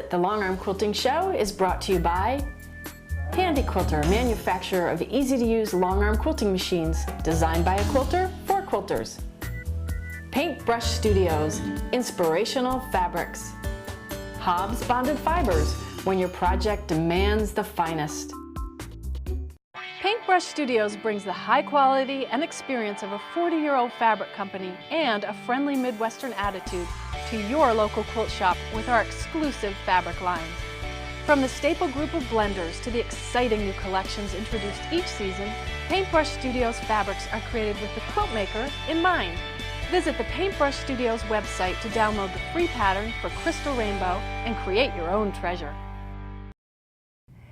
It, the Long Arm Quilting Show is brought to you by Handy Quilter, a manufacturer of easy-to-use long-arm quilting machines designed by a quilter for quilters. Paintbrush Studios, inspirational fabrics. Hobbs Bonded Fibers, when your project demands the finest. Paintbrush Studios brings the high quality and experience of a 40-year-old fabric company and a friendly Midwestern attitude to your local quilt shop with our exclusive fabric lines. From the staple group of blenders to the exciting new collections introduced each season, Paintbrush Studios fabrics are created with the quilt maker in mind. Visit the Paintbrush Studios website to download the free pattern for Crystal Rainbow and create your own treasure.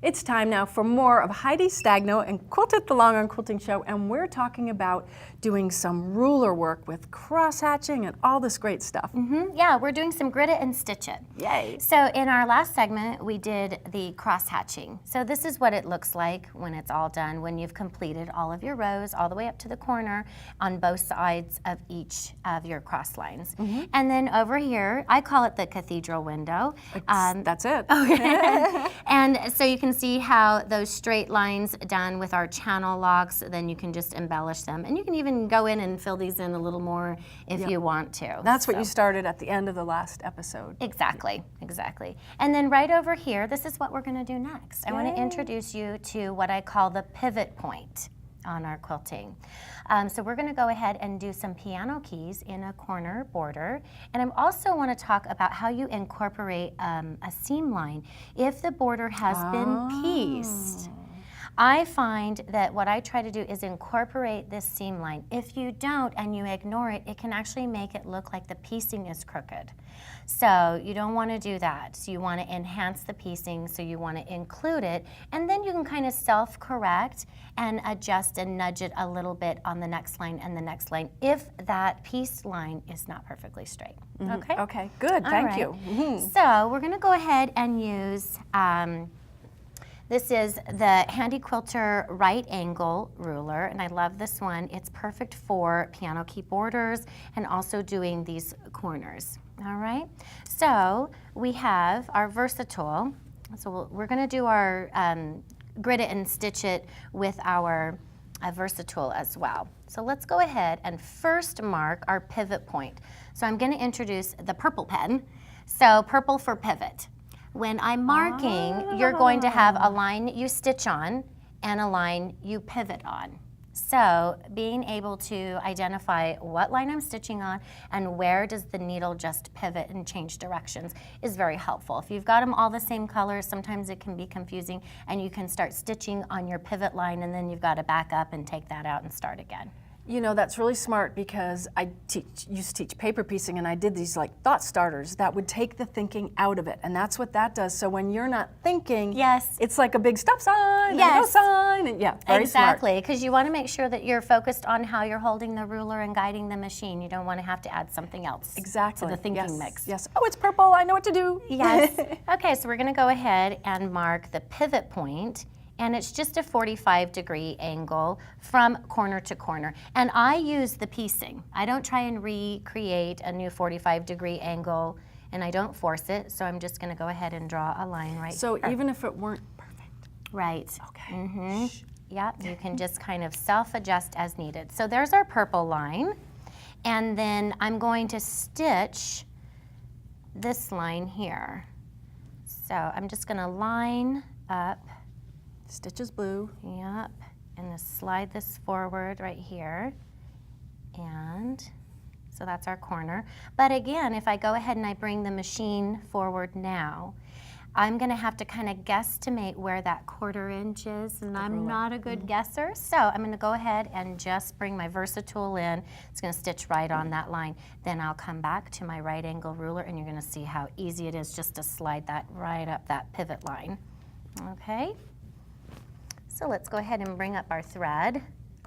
It's time now for more of Heidi Stagno and Quilt It, the Long Arm Quilting Show, and we're talking about doing some ruler work with cross-hatching and all this great stuff. Yeah, we're doing some Grid It and Stitch It. Yay! So in our last segment, we did the cross-hatching. So this is what it looks like when it's all done, when you've completed all of your rows all the way up to the corner on both sides of each of your cross lines. And then over here, I call it the cathedral window. That's it. Okay. And so you can see how those straight lines done with our channel locks, then you can just embellish them. And you can even go in and fill these in a little more if you want to. That's what you started at the end of the last episode. Exactly, exactly. And then right over here, this is what we're going to do next. I want to introduce you to what I call the pivot point on our quilting. So we're going to go ahead and do some piano keys in a corner border. And I also want to talk about how you incorporate a seam line if the border has been pieced. I find that what I try to do is incorporate this seam line. If you don't and you ignore it, it can actually make it look like the piecing is crooked. So you don't want to do that. So you want to enhance the piecing, so you want to include it, and then you can kind of self-correct and adjust and nudge it a little bit on the next line and the next line if that piece line is not perfectly straight. Okay? Okay, good, thank you. So we're going to go ahead and use this is the Handy Quilter right angle ruler, and I love this one. It's perfect for piano key borders and also doing these corners. All right, so we have our Versatool. So we're going to do our Grid It and Stitch It with our Versatool as well. So let's go ahead and first mark our pivot point. So I'm going to introduce the purple pen. So purple for pivot. When I'm marking, you're going to have a line you stitch on and a line you pivot on. So being able to identify what line I'm stitching on and where does the needle just pivot and change directions is very helpful. If you've got them all the same color, sometimes it can be confusing and you can start stitching on your pivot line and then you've got to back up and take that out and start again. You know, that's really smart because I used to teach paper piecing and I did these like thought starters that would take the thinking out of it. And that's what that does. So when you're not thinking, it's like a big stop sign, and no sign, and very exactly, because you want to make sure that you're focused on how you're holding the ruler and guiding the machine. You don't want to have to add something else to the thinking mix. Yes. Oh, it's purple. I know what to do. Yes. Okay, so we're going to go ahead and mark the pivot point. And it's just a 45-degree angle from corner to corner. And I use the piecing. I don't try and recreate a new 45-degree angle, and I don't force it, so I'm just gonna go ahead and draw a line right here. So even if it weren't perfect? Right. Okay. Yeah, you can just kind of self-adjust as needed. So there's our purple line, and then I'm going to stitch this line here. So I'm just gonna line up. Stitch is blue. Yep, and just slide this forward right here. And so that's our corner. But again, if I go ahead and I bring the machine forward now, I'm gonna have to kind of guesstimate where that 1/4 inch is, and I'm not a good guesser. So I'm gonna go ahead and just bring my Versatool in. It's gonna stitch right on that line. Then I'll come back to my right angle ruler and you're gonna see how easy it is just to slide that right up that pivot line. Okay. So let's go ahead and bring up our thread,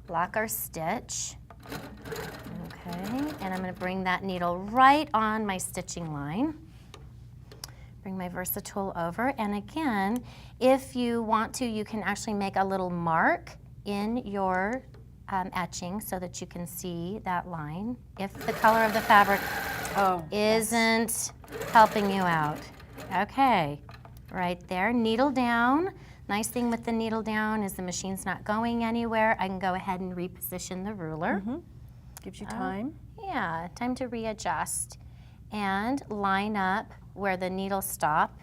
lock our stitch. Okay, and I'm going to bring that needle right on my stitching line. Bring my Versatool over, and again, if you want to, you can actually make a little mark in your etching so that you can see that line. If the color of the fabric isn't helping you out. Okay, right there, needle down. Nice thing with the needle down is the machine's not going anywhere. I can go ahead and reposition the ruler. Gives you time. Yeah, time to readjust and line up where the needle stop.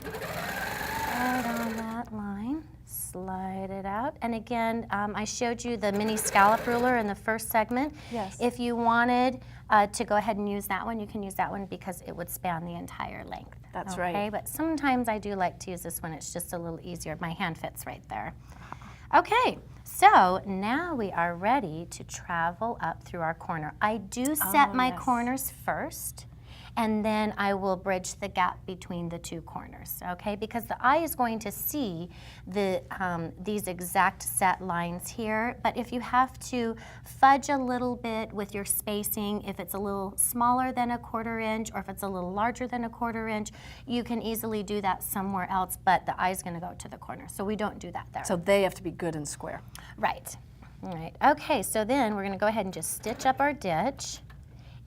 Right on that line, slide it out. And again, I showed you the mini scallop ruler in the first segment. Yes. If you wanted to go ahead and use that one, you can use that one because it would span the entire length. That's okay? right. But sometimes I do like to use this one. It's just a little easier. My hand fits right there. Okay, so now we are ready to travel up through our corner. I do set my corners first, and then I will bridge the gap between the two corners, okay? Because the eye is going to see these exact set lines here, but if you have to fudge a little bit with your spacing, if it's a little smaller than a 1/4 inch or if it's a little larger than a 1/4 inch, you can easily do that somewhere else, but the eye's gonna go to the corner, so we don't do that there. So they have to be good and square. Right. All right. Okay, so then we're gonna go ahead and just stitch up our ditch.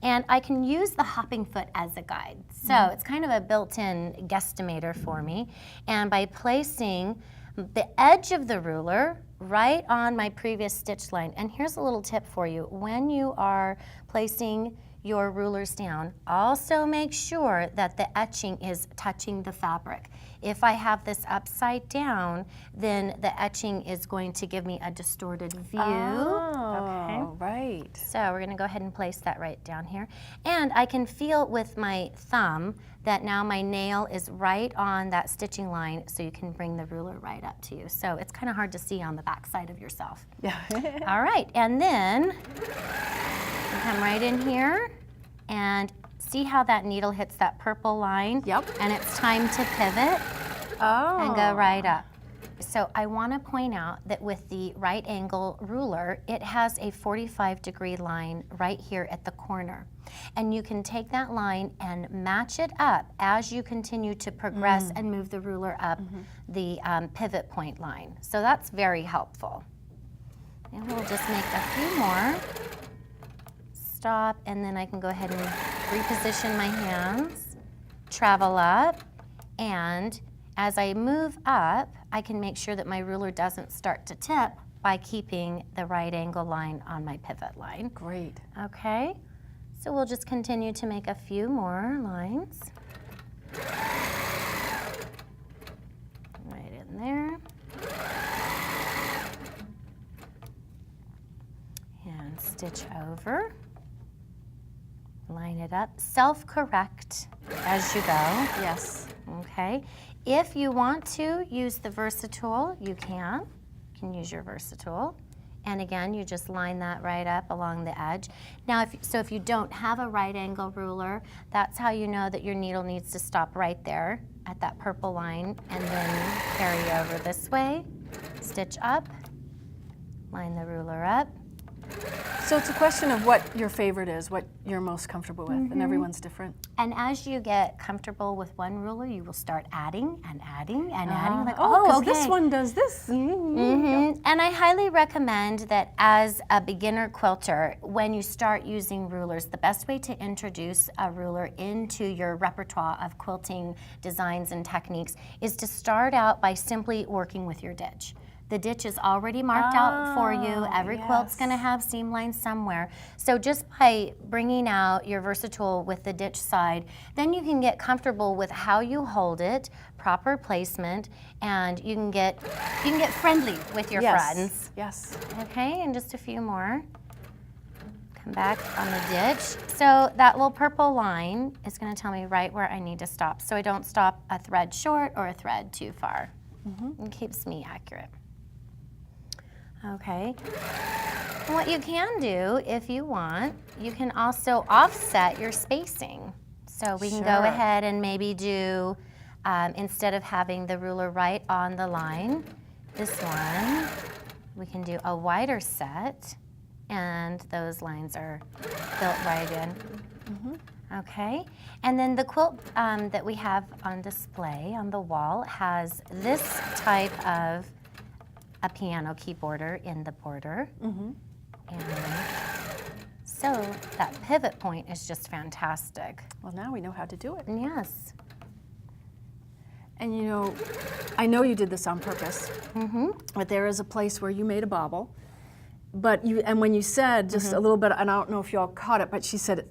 And I can use the hopping foot as a guide. So it's kind of a built-in guesstimator for me. And by placing the edge of the ruler right on my previous stitch line, and here's a little tip for you. When you are placing your rulers down, also make sure that the etching is touching the fabric. If I have this upside down, then the etching is going to give me a distorted view. Oh, right. So we're gonna go ahead and place that right down here. And I can feel with my thumb that now my nail is right on that stitching line, so you can bring the ruler right up to you. So it's kind of hard to see on the back side of yourself. Yeah. All right, and then come right in here and see how that needle hits that purple line? Yep. And it's time to pivot and go right up. So I want to point out that with the right angle ruler, it has a 45-degree line right here at the corner. And you can take that line and match it up as you continue to progress and move the ruler up the pivot point line. So that's very helpful. And we'll just make a few more. Stop, and then I can go ahead and reposition my hands, travel up, and as I move up, I can make sure that my ruler doesn't start to tip by keeping the right angle line on my pivot line. Great. Okay, so we'll just continue to make a few more lines. Right in there. And stitch over. Line it up. Self-correct as you go. Yes. Okay. If you want to use the Versatool, you can. You can use your Versatool. And again, you just line that right up along the edge. Now, if you don't have a right angle ruler, that's how you know that your needle needs to stop right there at that purple line and then carry over this way. Stitch up, line the ruler up. So it's a question of what your favorite is, what you're most comfortable with, and everyone's different. And as you get comfortable with one ruler, you will start adding and adding and adding. Like, oh, okay. this one does this. And I highly recommend that as a beginner quilter, when you start using rulers, the best way to introduce a ruler into your repertoire of quilting designs and techniques is to start out by simply working with your ditch. The ditch is already marked out for you. Every quilt's gonna have seam lines somewhere. So just by bringing out your Versatool with the ditch side, then you can get comfortable with how you hold it, proper placement, and you can get friendly with your friends. Yes. Okay, and just a few more. Come back on the ditch. So that little purple line is gonna tell me right where I need to stop, so I don't stop a thread short or a thread too far. It keeps me accurate. Okay. And what you can do, if you want, you can also offset your spacing. So we can go ahead and maybe do, instead of having the ruler right on the line, this one, we can do a wider set, and those lines are built right in. Okay, and then the quilt that we have on display on the wall has this type of a piano key border in the border. And so that pivot point is just fantastic. Well, now we know how to do it. Yes. And you know, I know you did this on purpose, but there is a place where you made a bobble. But and when you said just a little bit, and I don't know if you all caught it, but she said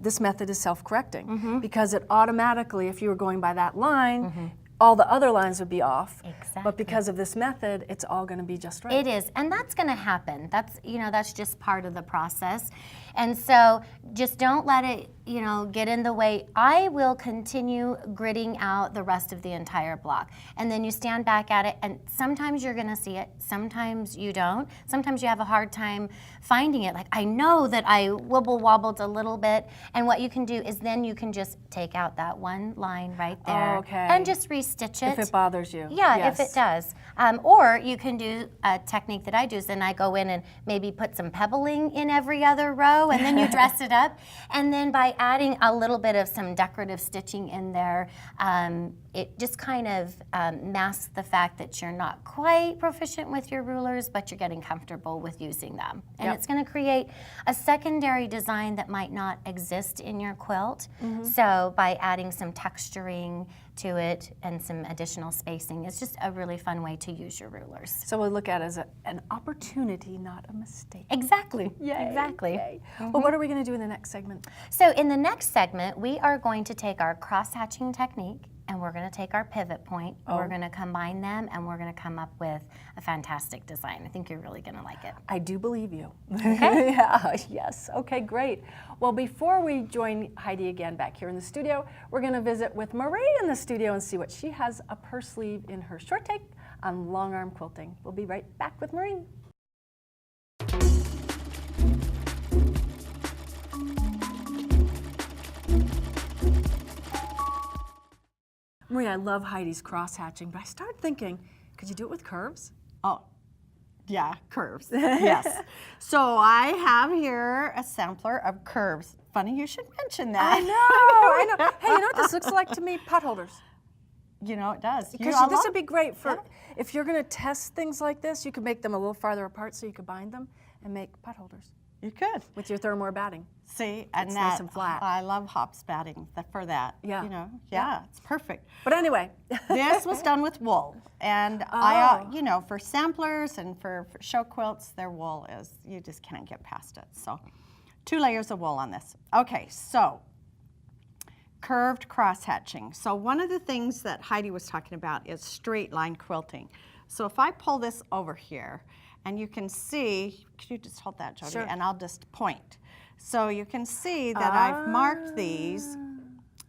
this method is self-correcting because it automatically, if you were going by that line, all the other lines would be off. Exactly. But because of this method, it's all going to be just right. It is, and that's going to happen. That's, you know, that's just part of the process. And so just don't let it, you know, get in the way. I will continue gridding out the rest of the entire block. And then you stand back at it, and sometimes you're going to see it, sometimes you don't. Sometimes you have a hard time finding it. Like, I know that I wobbled a little bit, and what you can do is then you can just take out that one line right there and just restitch it. If it bothers you. Yeah, yes. if it does. Or you can do a technique that I do, is then I go in and maybe put some pebbling in every other row, and then you dress it up. And then by adding a little bit of some decorative stitching in there, it just kind of masks the fact that you're not quite proficient with your rulers, but you're getting comfortable with using them. And it's going to create a secondary design that might not exist in your quilt. So by adding some texturing to it and some additional spacing, it's just a really fun way to use your rulers. So we'll look at it as an opportunity, not a mistake. Exactly. Yay. Exactly. Yay. Well, what are we going to do in the next segment? So in the next segment, we are going to take our cross-hatching technique, and we're going to take our pivot point, we're going to combine them, and we're going to come up with a fantastic design. I think you're really going to like it. I do believe you. Okay. Yeah, yes. Okay, great. Well, before we join Heidi again back here in the studio, we're going to visit with Marie in the studio and see what she has up her sleeve in her short take on long arm quilting. We'll be right back with Marie. Marie, I love Heidi's cross-hatching, but I started thinking, could you do it with curves? Oh, yeah, curves, yes. So I have here a sampler of curves. Funny you should mention that. I know. Hey, you know what this looks like to me? Pot holders. You know, it does. Because this would be great for, if you're going to test things like this, you could make them a little farther apart so you could bind them and make pot holders. You could. With your thermoir batting. See, it's nice and flat. I love hops batting for that. Yeah. You know, it's perfect. But anyway. This was done with wool. And you know, for samplers and for show quilts, their wool is, you just can't get past it. So 2 layers of wool on this. Okay, so curved cross hatching. So one of the things that Heidi was talking about is straight line quilting. So if I pull this over here, and you can see, could you just hold that, Jody? Sure. And I'll just point. So you can see that I've marked these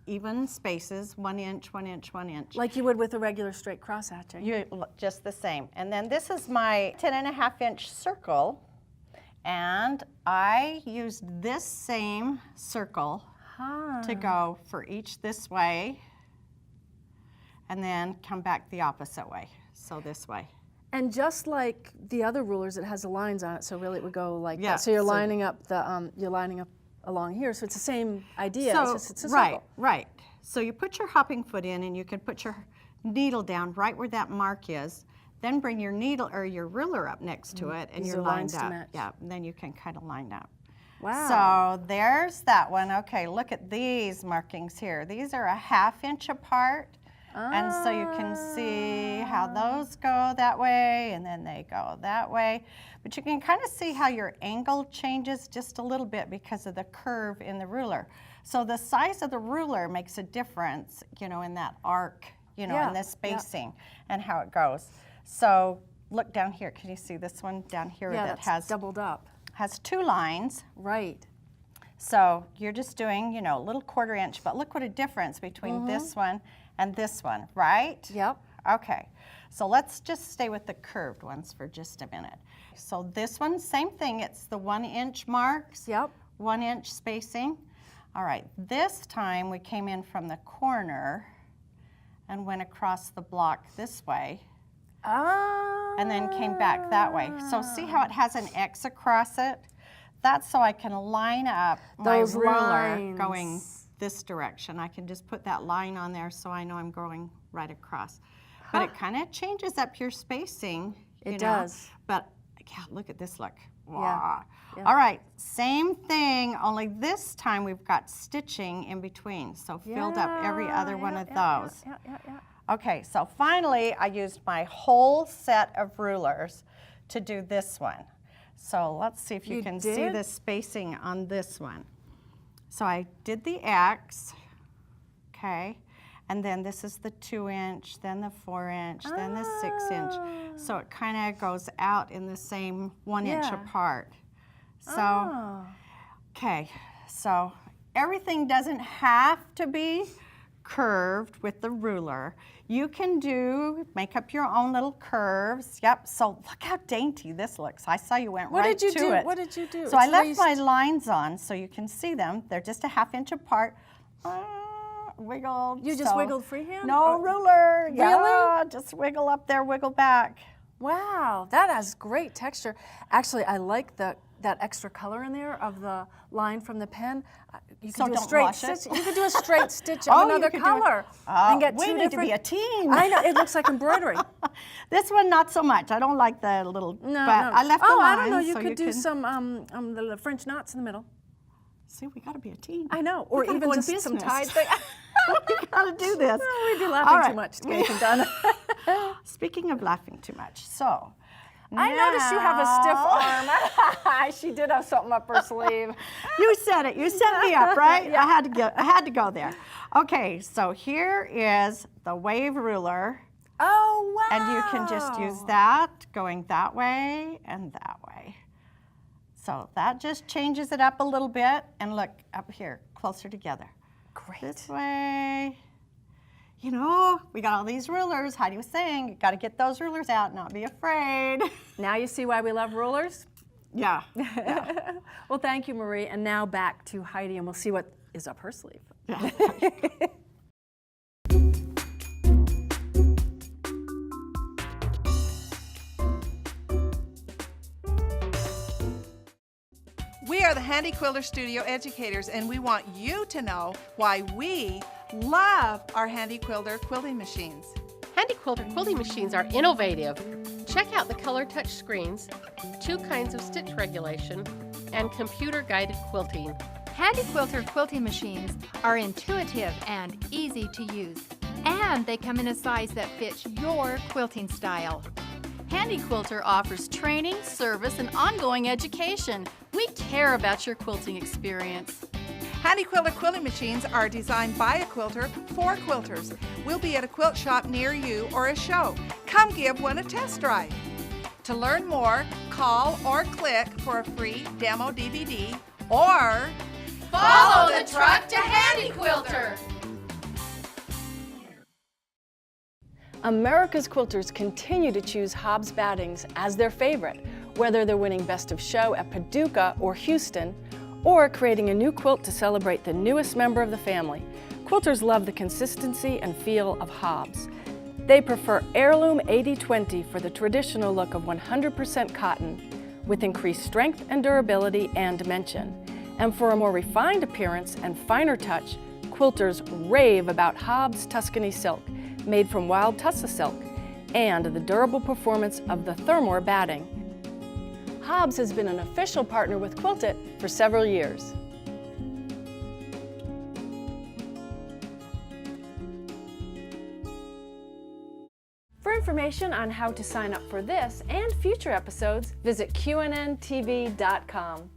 even spaces, 1 inch, 1 inch, 1 inch. Like you would with a regular straight cross hatching. Just the same. And then this is my 10.5-inch circle. And I used this same circle to go for each this way, and then come back the opposite way, so this way. And just like the other rulers, it has the lines on it, so really it would go like Yeah, that. So you're so- lining up along here, so it's the same idea. So, it's a right, circle. right. So you put your hopping foot in, and you can put your needle down right where that mark is. Then bring your needle or your ruler up next to it, and These you're are lined lines to up. match. Yeah, and then you can kind of line up. Wow. So there's that one. Okay, look at these markings here. These are a 1/2 inch apart. And so you can see how those go that way, and then they go that way. But you can kind of see how your angle changes just a little bit because of the curve in the ruler. So the size of the ruler makes a difference, you know, in that arc, you know, in the spacing and how it goes. So look down here. Can you see this one down here that has doubled up? Has 2 lines. Right. So you're just doing, you know, a little 1/4 inch, but look what a difference between this one and this one, right? Yep. Okay, so let's just stay with the curved ones for just a minute. So this one, same thing, it's the 1 inch marks. Yep. 1 inch spacing. All right, this time we came in from the corner and went across the block this way. And then came back that way. So see how it has an X across it? That's so I can line up my Those ruler lines. going this direction. I can just put that line on there so I know I'm going right across. But it kind of changes up your spacing. It does. But yeah, look at this look. Yeah. Wow. Yeah. All right, same thing, only this time we've got stitching in between. So filled up every other one of those. Yeah. Okay, so finally I used my whole set of rulers to do this one. So let's see if you can see the spacing on this one. So I did the X, okay, and then this is the 2-inch, then the 4-inch, then the 6-inch. So it kind of goes out in the same 1-inch apart. So, okay, so everything doesn't have to be curved with the ruler. You can make up your own little curves. Yep, so look how dainty this looks. I saw you went right to it. What did you do? So I left my lines on so you can see them. They're just a 1/2 inch apart. Wiggled. You just wiggled freehand? No ruler. Really? Yeah, just wiggle up there, wiggle back. Wow, that has great texture. Actually, I like that extra color in there of the line from the pen. You can do a straight stitch. You could do a straight stitch of another color and get we two need different. to be a team. I know, it looks like embroidery. This one not so much. I don't like the little. No, but I left the I lines. don't know. You so could do some the French knots in the middle. See, we got to be a team. I know, or even just some tied thing. We got to do this. No, we'd be laughing too much to get anything done. Speaking of laughing too much, so. I noticed you have a stiff arm. She did have something up her sleeve. You said it. You set me up, right? Yeah. I had to go there. Okay, so here is the wave ruler. Oh, wow. And you can just use that going that way and that way. So that just changes it up a little bit. And look up here, closer together. Great. This way. You know, we got all these rulers. Heidi was saying, you got to get those rulers out, not be afraid. Now you see why we love rulers? Yeah. Well, thank you, Marie. And now back to Heidi, and we'll see what is up her sleeve. Yeah. We are the Handy Quilter Studio educators, and we want you to know why we love our Handy Quilter quilting machines. Handy Quilter quilting machines are innovative. Check out the color touch screens, 2 kinds of stitch regulation, and computer-guided quilting. Handy Quilter quilting machines are intuitive and easy to use, and they come in a size that fits your quilting style. Handy Quilter offers training, service, and ongoing education. We care about your quilting experience. Handy Quilter quilting machines are designed by a quilter for quilters. We'll be at a quilt shop near you or a show. Come give one a test drive. To learn more, call or click for a free demo DVD or Follow the truck to Handy Quilter. America's quilters continue to choose Hobbs battings as their favorite, whether they're winning Best of Show at Paducah or Houston, or creating a new quilt to celebrate the newest member of the family. Quilters love the consistency and feel of Hobbs. They prefer heirloom 80/20 for the traditional look of 100% cotton, with increased strength and durability and dimension. And for a more refined appearance and finer touch, quilters rave about Hobbs Tuscany silk, made from wild Tussa silk, and the durable performance of the Thermore batting. Hobbs has been an official partner with Quilt It for several years. For information on how to sign up for this and future episodes, visit qnntv.com.